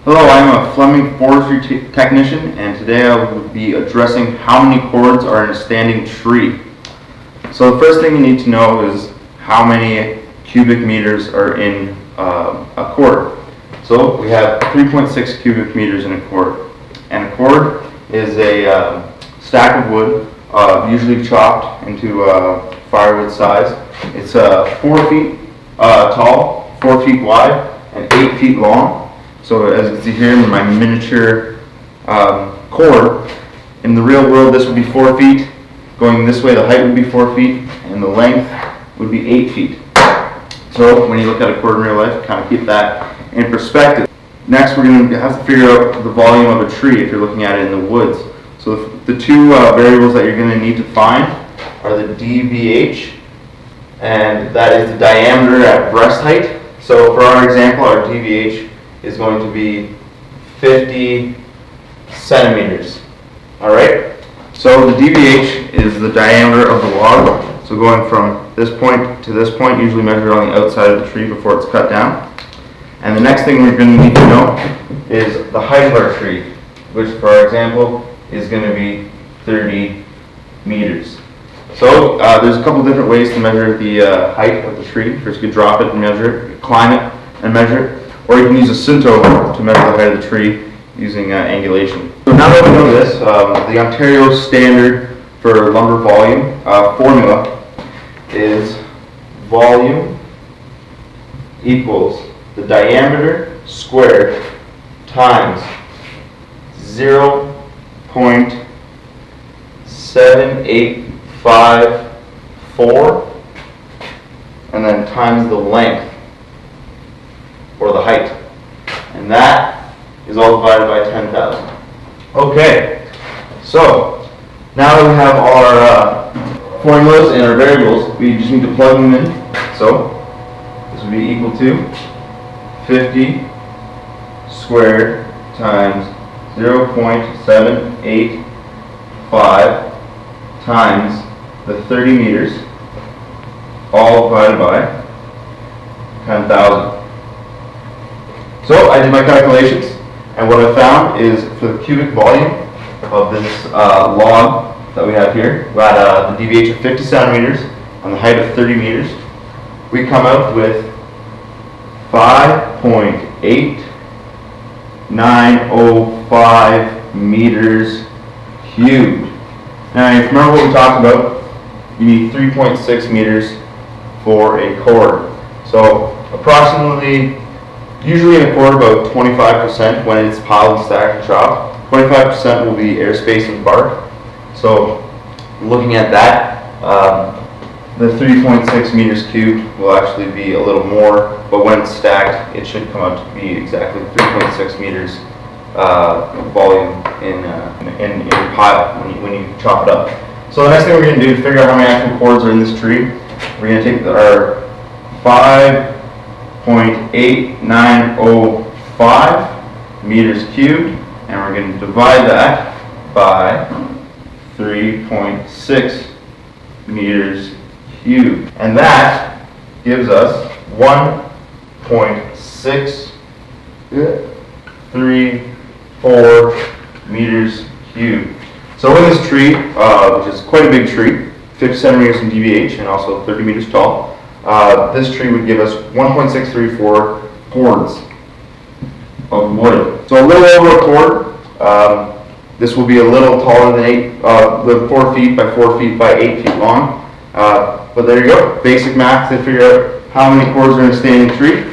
Hello, I'm a Fleming forestry technician, and today I will be addressing how many cords are in a standing tree. So the first thing you need to know is how many cubic meters are in a cord. So we have 3.6 cubic meters in a cord, and a cord is a stack of wood, usually chopped into firewood size. It's 4 feet tall, 4 feet wide, and 8 feet long. So as you can see here in my miniature cord, in the real world this would be 4 feet. Going this way, the height would be 4 feet, and the length would be 8 feet. So when you look at a cord in real life, kind of keep that in perspective. Next, we're going to have to figure out the volume of a tree if you're looking at it in the woods. So the two variables that you're going to need to find are the DBH, and that is the diameter at breast height. So for our example, our DBH is going to be 50 centimeters. Alright? So the DBH is the diameter of the log. So going from this point to this point, usually measured on the outside of the tree before it's cut down. And the next thing we're going to need to know is the height of our tree, which for our example is going to be 30 meters. So there's a couple different ways to measure the height of the tree. First, you could drop it and measure it, you could climb it and measure it, or you can use a Cinto to measure the height of the tree using angulation. So now that we know this, the Ontario standard for lumber volume formula is volume equals the diameter squared times 0.7854 and then times the length, or the height, and that is all divided by 10,000. Okay, so now that we have our formulas and our variables, we just need to plug them in. So this would be equal to 50 squared times 0.785 times the 30 meters, all divided by 10,000. So I did my calculations, and what I found is for the cubic volume of this log that we have here, we had the DBH of 50 centimeters and the height of 30 meters. We come out with 5.8905 meters cubed. Now, if you remember what we talked about, you need 3.6 meters for a cord. So approximately, usually in a cord, about 25% when it's piled and stacked and chopped. 25% will be airspace and bark. So looking at that, the 3.6 meters cubed will actually be a little more, but when it's stacked, it should come out to be exactly 3.6 meters volume in your pile when you chop it up. So the next thing we're going to do to figure out how many actual cords are in this tree, we're going to take our 5.8905 meters cubed, and we're going to divide that by 3.6 meters cubed, and that gives us 1.634 meters cubed. So in this tree, which is quite a big tree, 50 centimeters in DBH and also 30 meters tall, this tree would give us 1.634 cords of wood. So a little over a cord. This will be a little taller than 4 feet by 4 feet by 8 feet long. But there you go, basic math to figure out how many cords are in a standing tree.